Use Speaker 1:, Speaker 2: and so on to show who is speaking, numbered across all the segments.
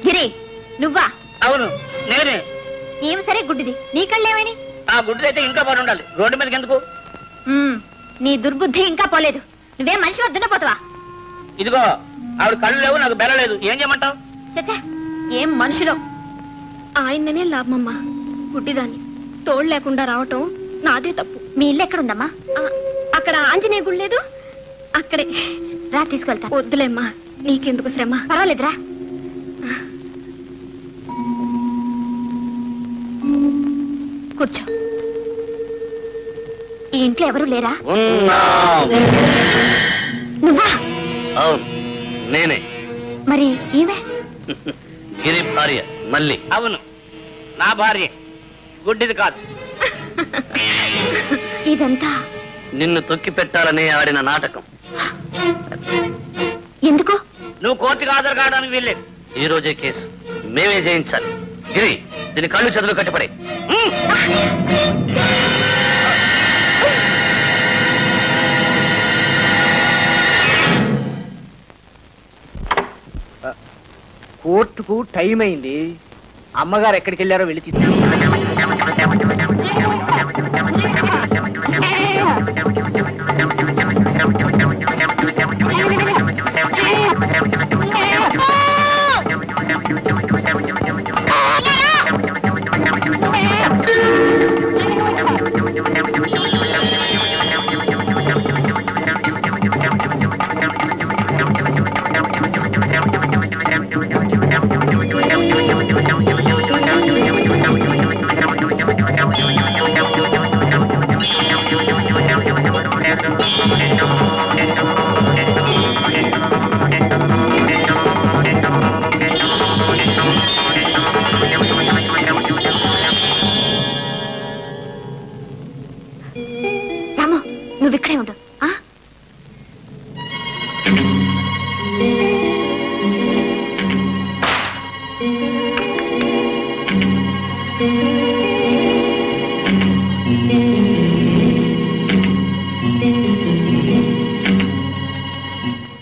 Speaker 1: గిరి నువ్వా?
Speaker 2: అవును నేనే.
Speaker 1: ఏమి సరే గుడ్డిది, నీ కళ్ళేమని?
Speaker 2: ఆ గుడ్డిదైతే ఇంకా పడి ఉండాలి, రోడ్డు మీదకి ఎందుకు?
Speaker 1: నీ దుర్బుద్ధి ఇంకా పోలేదు. నువ్వేం మనిషి వద్దునపోతావా?
Speaker 2: ఇదిగో ఆవిడ కళ్ళు లేవు, నాకు బెరలేదు, ఏం చేయమంటావు?
Speaker 1: చచ్చా ఏం మనుషులో.
Speaker 3: ఆయననే లాభమమ్మా. గుడ్డిదాన్ని తోడు లేకుండా రావటం నాదే తప్పు.
Speaker 1: మీ ఇల్లు ఎక్కడుందమ్మా?
Speaker 3: అక్కడ ఆంజనేయ గుడి లేదు, అక్కడే.
Speaker 1: రా తీసుకెళ్తా.
Speaker 3: వద్దులేమ్మా, నీకెందుకు శ్రమ.
Speaker 1: పర్వాలేదురా. కూర్చో. ఈ ఇంట్లో ఎవరు లేరా? నువ్వా?
Speaker 4: అవును నేనే.
Speaker 1: మరి ఈమె?
Speaker 4: గిరి భార్య మళ్ళీ.
Speaker 2: అవును నా భార్య, గుడ్డిది కాదు.
Speaker 1: ఇదంతా
Speaker 4: నిన్ను తొక్కి పెట్టాలని ఆడిన నాటకం.
Speaker 1: ఎందుకు?
Speaker 2: నువ్వు కోర్టుకు హాజరు కావడానికి వెళ్ళలేదు.
Speaker 4: ఈ రోజే కేసు మేమే జయించాలి. గిరి దీని కళ్ళు చెదులు కట్టపడే.
Speaker 2: కోర్టుకు టైం అయింది. అమ్మగారు ఎక్కడికి వెళ్ళారో వెళ్ళి తీసుకు.
Speaker 1: రాము నువ్వు ఇక్కడే ఉండు.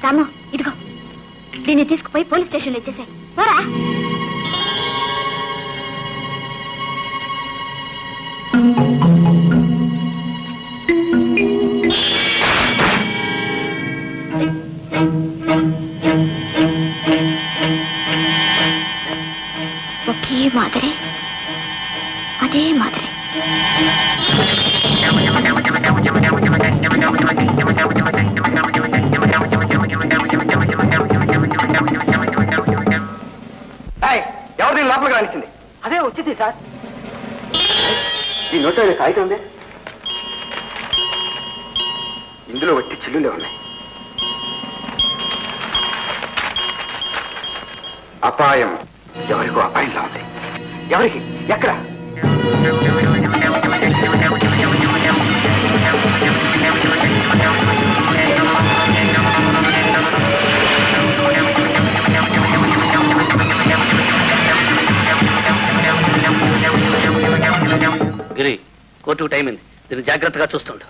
Speaker 1: రాము ఇదిగో, దీన్ని తీసుకుపోయి పోలీస్ స్టేషన్లో ఇచ్చేసాయి. పోరా. ఒకే మాదిరి, అదే మాదిరి.
Speaker 2: ఎవరు లోపలికి రానిచ్చింది? అదే వచ్చింది సార్. ఈ నోట్లో కాగితం ఉంది, ఇందులో వట్టి చిల్లులే ఉన్నాయి. అపాయం, ఎవరికో అపాయంలా ఉంది. ఎవరికి? ఎక్కడ?
Speaker 4: గిరి కోర్టుకు టైం అయింది, దీన్ని జాగ్రత్తగా చూస్తుండు.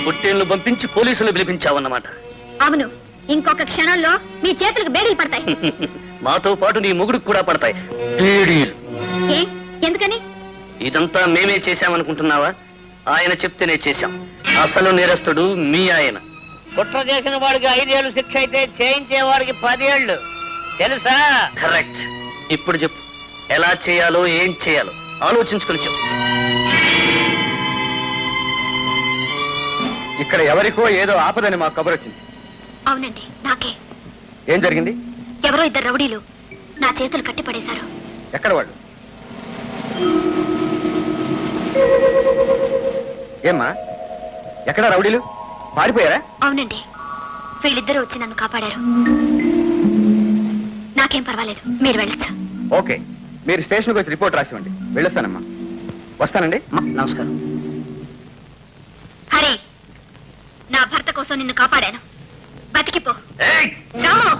Speaker 4: పుట్టేళ్లు పంపించి పోలీసులు పిలిపించావన్నమాట.
Speaker 1: అవును, ఇంకొక క్షణంలో మీ చేతులకు బేడీలు పడతాయి.
Speaker 4: మాతో పాటు నీ మొగుడికి కూడా పడతాయి బేడీలు.
Speaker 1: ఎందుకని?
Speaker 4: ఇదంతా మేమే చేశామనుకుంటున్నావా? ఆయన చెప్తేనే చేశాం. అసలు నేరస్తుడు మీ ఆయన.
Speaker 2: కుట్ర చేసిన వాడికి 5 ఏళ్ళు శిక్ష అయితే చేయించే వాడికి 10 ఏళ్ళు, తెలుసా?
Speaker 4: కరెక్ట్. ఇప్పుడు చెప్పు, ఎలా చేయాలో ఏం చేయాలో ఆలోచించుకుని చెప్పు.
Speaker 5: ఇక్కడ ఎవరికో ఏదో ఆపదని మాకు కబురు వచ్చింది.
Speaker 1: అవునండి, నాకే.
Speaker 5: ఏం జరిగింది?
Speaker 1: ఎవరో 2 రౌడీలు నా చేతులు కట్టి పడేశారు.
Speaker 5: ఎక్కడ వాళ్ళు? ఏమ్మా, ఎక్కడ రౌడీలు? పారిపోయారా?
Speaker 1: అవునండి, వీళ్ళిద్దరూ వచ్చి నన్ను కాపాడారు. నాకేం పర్వాలేదు, మీరు వెళ్ళొచ్చు.
Speaker 5: ఓకే, మీరు స్టేషన్కి వచ్చి రిపోర్ట్ రాసివ్వండి. వెళ్ళొస్తానమ్మా. వస్తానండి.
Speaker 4: నమస్కారం.
Speaker 1: హరి, నా భర్త కోసం నిన్ను కాపాడాను. బతికిపో. రాము.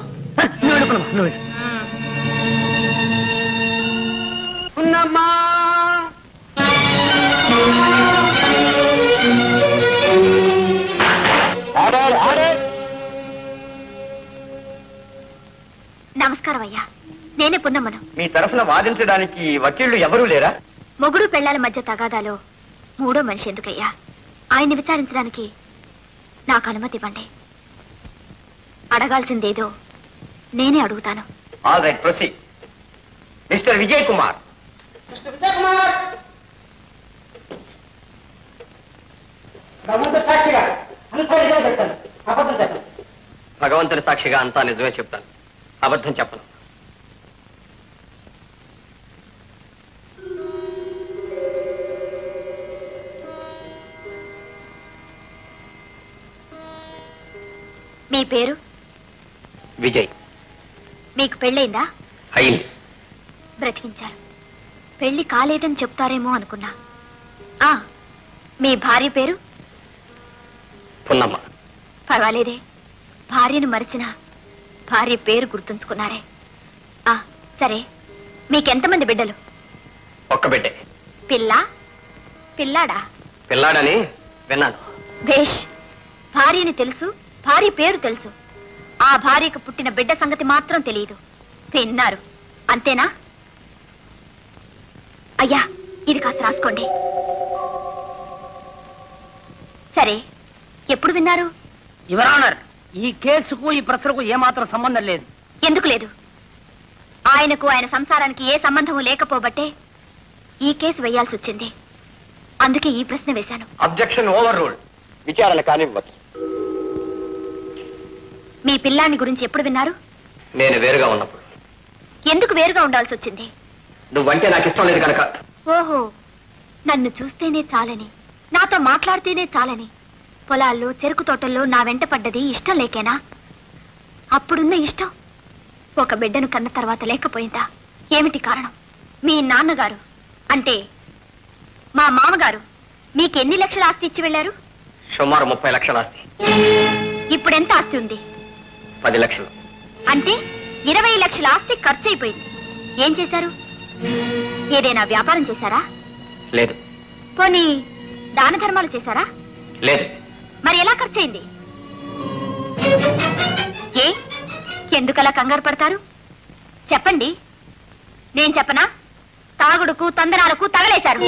Speaker 2: పున్నమ్మా ఆర్డర్ ఆర్డర్.
Speaker 1: నమస్కారం అయ్యా, నేనే పున్నమ్మను.
Speaker 2: మీ తరఫున వాదించడానికి వకీళ్లు ఎవరూ లేరా?
Speaker 1: మొగుడు పెళ్లాల మధ్య తగాదాలో మూడో మనిషి ఎందుకయ్యా? ఆయన్ని విచారించడానికి నాకు అనుమతి ఇవ్వండి. అడగాల్సిందేదో నేనే అడుగుతాను.
Speaker 2: All right, proceed. Mister Vijay Kumar.
Speaker 4: భగవంతుని సాక్షిగా అంతా నిజమే చెప్తాను, అబద్ధం చెప్పను.
Speaker 1: మీ పేరు?
Speaker 4: విజయ్.
Speaker 1: మీకు పెళ్ళైందా?
Speaker 4: అయింది.
Speaker 1: బ్రతికించారు. పెళ్లి కాలేదని చెప్తారేమో అనుకున్నా. ఆ, మీ భార్య పేరు?
Speaker 4: పున్నమ్మ.
Speaker 1: పర్వాలేదే, భార్యను మరిచిన భార్య పేరు గుర్తుంచుకున్నారే. ఆ సరే, మీకెంతమంది బిడ్డలు?
Speaker 4: ఒక్క బిడ్డే.
Speaker 1: పిల్ల పిల్లాడా?
Speaker 4: పిల్లాడని విన్నాను.
Speaker 1: భేష్, భార్యని తెలుసు, భార్య పేరు తెలుసు. ఆ భార్యకు పుట్టిన బిడ్డ సంగతి మాత్రం తెలియదు. విన్నారు అంతేనా? అయ్యా, ఇది కాస్త రాసుకోండి. సరే, ఎప్పుడు విన్నారు?
Speaker 6: యువర్ ఆనర్, ఈ కేసుకు ఈ ప్రశ్నకు ఏమాత్రం సంబంధం లేదు.
Speaker 1: ఎందుకు లేదు? ఆయనకు ఆయన సంసారానికి ఏ సంబంధము లేకపోబట్టే ఈ కేసు వేయాల్సి వచ్చింది. అందుకే ఈ ప్రశ్న వేశాను.
Speaker 2: Objection over ruled. విచారణ కానివ్వచ్చు.
Speaker 1: మీ పిల్లాన్ని గురించి ఎప్పుడు విన్నారు?
Speaker 4: నేను వేరుగా ఉన్నప్పుడు.
Speaker 1: ఎందుకు వేరుగా ఉండాల్సి వచ్చింది?
Speaker 4: నువ్వంటే నాకు ఇష్టం లేదు కనుక.
Speaker 1: ఓహో, నన్ను చూస్తేనే చాలని, నాతో మాట్లాడితేనే చాలని పొలాల్లో చెరుకు తోటల్లో నా వెంట పడ్డది ఇష్టం లేకేనా? అప్పుడున్న ఇష్టం ఒక బిడ్డను కన్న తర్వాత లేకపోయిందా? ఏమిటి కారణం? మీ నాన్నగారు అంటే మా మామగారు మీకెన్ని లక్షల ఆస్తి ఇచ్చి వెళ్ళారు?
Speaker 4: సుమారు 30 లక్షల ఆస్తి.
Speaker 1: ఇప్పుడెంత ఆస్తి ఉంది?
Speaker 4: 10 లక్షలు.
Speaker 1: అంటే 20 లక్షల ఆస్తి ఖర్చు అయిపోయింది. ఏం చేశారు? ఏదైనా వ్యాపారం చేశారా?
Speaker 4: లేదు.
Speaker 1: పోనీ దాన ధర్మాలు చేశారా?
Speaker 4: లేదు.
Speaker 1: మరి ఎలా ఖర్చయింది? ఏ, ఎందుకలా కంగారు పడతారు? చెప్పండి. నేను చెప్పనా? తాగుడుకు తందనాలకు తగలేశారు.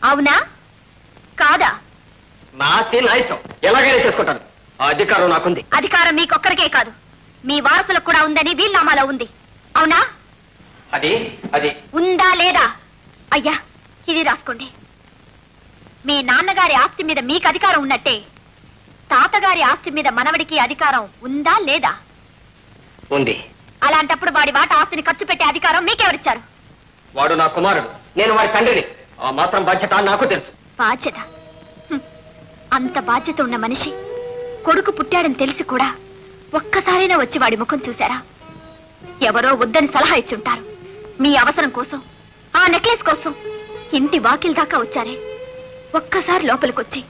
Speaker 1: అవునా కాదా?
Speaker 4: నా ఆస్తి నా ఇష్టం, ఎలాగైనా చేసుకుంటాను. ఆ అధికారం నాకుంది.
Speaker 1: అధికారం మీకొక్కరికే కాదు, మీ వారసులకు కూడా ఉందని వీల్నామాలో ఉంది. అవునా?
Speaker 4: అది అది
Speaker 1: ఉందా లేదా? అయ్యా, ఇది రాసుకోండి. మీ నాన్నగారి ఆస్తి మీద మీకు అధికారం ఉన్నట్టే తాతగారి ఆస్తి మీద మనవడికి అధికారం ఉందా లేదా?
Speaker 4: ఉంది.
Speaker 1: అలాంటప్పుడు వాడి వాట ఆస్తిని ఖర్చు పెట్టే అధికారం మీకెవరిచ్చారు?
Speaker 4: వాడు నా కుమారుడు, నేను వాడి తండ్రిని. ఆ మాత్రం బాధ్యత నాకు తెలుసు.
Speaker 1: బాధ్యత? అంత బాధ్యత ఉన్న మనిషి కొడుకు పుట్టాడని తెలిసి కూడా ఒక్కసారైనా వచ్చి వాడి ముఖం చూశారా? ఎవరో వద్దని సలహా ఇచ్చుంటారు. మీ అవసరం కోసం, ఆ నెక్లెస్ కోసం ఇంటి వాకిల్ దాకా వచ్చారే. ఒక్కసారి లోపలికొచ్చి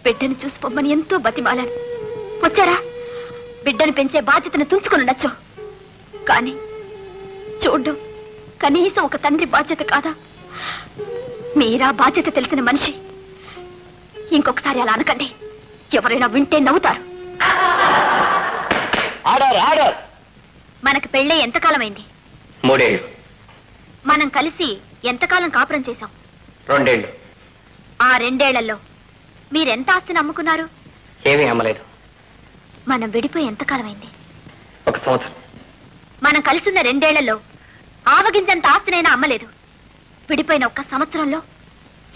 Speaker 1: బిడ్డను చూసి పొమ్మని ఎంతో బతిమాలాను. వచ్చారా? బిడ్డను పెంచే బాధ్యతను తుంచుకునుండొచ్చు, కానీ చూడ్డం కనీసం ఒక తండ్రి బాధ్యత కాదా? మీరా బాధ్యత తెలిసిన మనిషి. ఇంకొకసారి అలా అనకండి, ఎవరైనా వింటే నవ్వుతారు.
Speaker 2: Order order.
Speaker 1: మనకు పెళ్ళే ఎంతకాలమైంది?
Speaker 4: 3 ఏళ్ళు.
Speaker 1: మనం కలిసి ఎంతకాలం కాపురం చేశాం?
Speaker 4: 2 ఏళ్ళు.
Speaker 1: ఆ 2 ఏళ్లలో మీరెంత ఆస్తిని అమ్ముకున్నారు?
Speaker 4: ఏమీ అమ్మలేదు.
Speaker 1: మనం విడిపోయి ఎంతకాలమైంది?
Speaker 4: 1 సంవత్సరం.
Speaker 1: మనం కలిసిన 2 ఏళ్లలో ఆవగింజంత ఆస్తినైనా అమ్మలేదు. విడిపోయిన 1 సంవత్సరంలో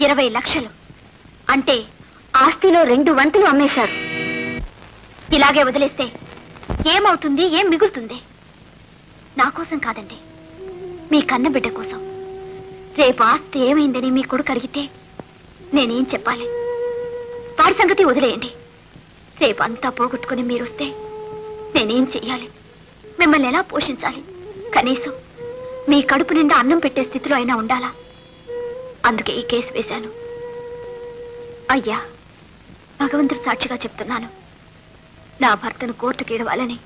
Speaker 1: 20 లక్షలు. అంటే ఆస్తిలో 2 వంతులు అమ్మేశారు. ఇలాగే వదిలేస్తే ఏమవుతుంది? ఏం మిగులుతుంది? నా కోసం కాదండి, మీ కన్న బిడ్డ కోసం. రేపు ఆస్తి ఏమైందని మీ కొడుకు అడిగితే నేనేం చెప్పాలి? వాడి సంగతి వదిలేయండి. రేపు అంతా పోగొట్టుకుని మీరొస్తే నేనేం చెయ్యాలి? మిమ్మల్ని ఎలా పోషించాలి? కనీసం మీ కడుపు నిండా అన్నం పెట్టే స్థితిలో అయినా ఉండాలా? అందుకే ఈ కేసు వేశాను. అయ్యా, భగవంతుడు సాక్షిగా చెప్తున్నాను, నా భర్తను కోర్టుకి ఇడవాలని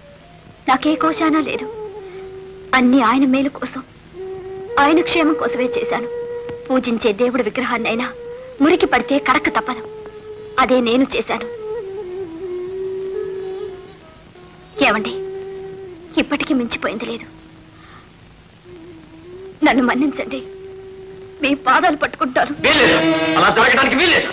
Speaker 1: నాకే కోశానా లేదు. అన్ని ఆయన మేలు కోసం ఆయన క్షేమం కోసమే చేశాను. పూజించే దేవుడి విగ్రహాన్నైనా మురికి పడితే కడక తప్పదు. అదే నేను చేశాను. ఏమండి, ఇప్పటికీ మించిపోయింది లేదు. నన్ను మన్నించండి. మీ పాదాలు పట్టుకుంటాను.
Speaker 2: అలా జరగడానికి వీల్లేదు.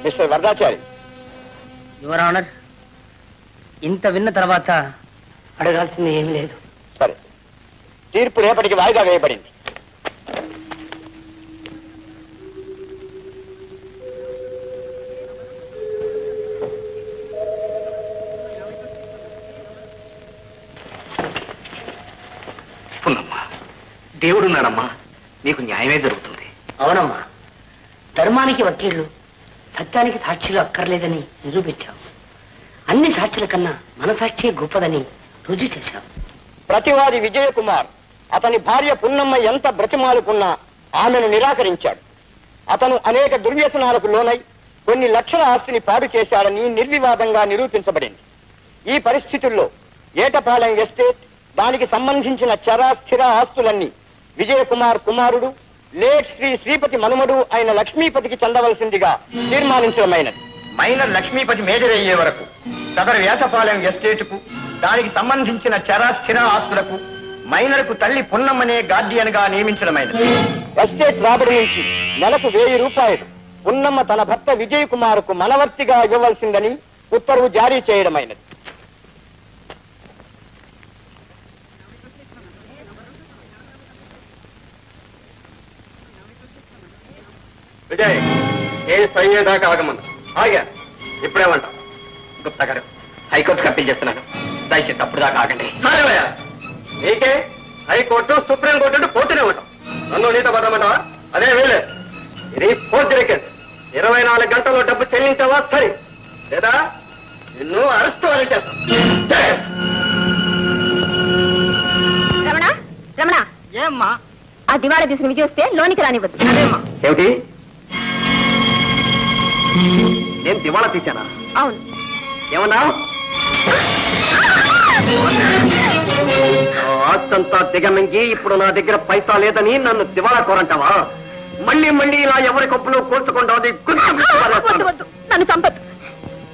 Speaker 2: మిస్టర్ వరదాచారి,
Speaker 6: యువర్ ఆనర్, ఇంత విన్న తర్వాత అడగాల్సింది ఏమీ లేదు.
Speaker 2: సరే, తీర్పు రేపటికి వాయిదా వేయబడింది. దేవుడున్నాడమ్మా, నీకు న్యాయమే జరుగుతుంది.
Speaker 6: అవునమ్మా, ధర్మానికి వకీళ్ళు, సత్యానికి సాక్షులు అక్కర్లేదని నిరూపించావు. అన్ని సాక్షుల కన్నా మన సాక్షి గొప్పదని రుజువు చేశావు.
Speaker 2: ప్రతివాది విజయకుమార్ అతని భార్య పున్నమ్మ ఎంత బ్రతిమాలుకున్నా ఆమెను నిరాకరించాడు. అతను అనేక దుర్వ్యసనాలకు లోనై కొన్ని లక్షల ఆస్తిని పాడు చేశాడని నిర్వివాదంగా నిరూపించబడింది. ఈ పరిస్థితుల్లో ఏటపాలెం ఎస్టేట్, దానికి సంబంధించిన చర స్థిర ఆస్తులన్నీ విజయకుమార్ కుమారుడు లేట్ శ్రీ శ్రీపతి మనుమడు అయిన లక్ష్మీపతికి చెందవలసిందిగా తీర్మానించడమైనది. మైనర్ లక్ష్మీపతి మేజర్ అయ్యే వరకు సదరు ఏటపాలెం ఎస్టేటుకు, దానికి సంబంధించిన చర స్థిర ఆస్తులకు మైనర్ కు తల్లి పున్నమ్మనే గార్డియన్ గా నియమించడమైనది. ఎస్టేట్ రాబడి నుంచి నెలకు 1000 రూపాయలు పున్నమ్మ తన భర్త విజయ్ కుమార్ కు మనవర్తిగా ఇవ్వవలసిందని ఉత్తర్వు జారీ చేయడమైనది. విజయ్, కేసు అయ్యేదాకా ఆగమన్నా. ఆగా, ఇప్పుడేమంటా? గుప్తా గారు, హైకోర్టుకు అప్పీల్ చేస్తున్నాను. దయచేసి అప్పుడు దాకా ఆగండి. నీకే హైకోర్టు, సుప్రీంకోర్టు అంటూ పోతూనే ఉంటాం. నన్ను నీతో పడమంటావా? అదే వీలే. ఇది ఫోర్జరీ కేసు. 24 గంటల్లో డబ్బు చెల్లించావా సరే, లేదా నిన్ను అరెస్ట్ చేస్తాం.
Speaker 1: రమణ, రమణ,
Speaker 6: ఏమ్మా?
Speaker 1: ఆ దివాళా తీసిన విజయ్ వస్తే లోనికి రానివ్వద్దు.
Speaker 6: అదేమ్మా.
Speaker 2: ఏమిటి? నేను దివాళా తీశానా?
Speaker 1: అవును.
Speaker 2: ఏమన్నా? ఆస్తంతా దిగమింగి ఇప్పుడు నా దగ్గర పైసా లేదని నన్ను దివాళా కోరంటావా? మళ్ళీ మళ్ళీ ఇలా ఎవరి కప్పులో కూర్చకుండా
Speaker 1: వద్దు, వద్దు. నన్ను సంపత్,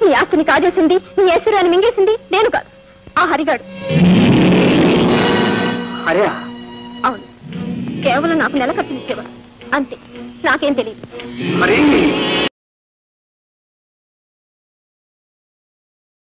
Speaker 1: నీ ఆస్తిని కాజేసింది, నీ ఐశ్వర్యాన్ని మింగేసింది నేను కాదు, ఆ హరిగాడు.
Speaker 2: అరే,
Speaker 1: అవును, కేవలం నాకు నెల ఖర్చులు ఇచ్చేవాడు అంతే. నాకేం తెలియదు.
Speaker 2: మరి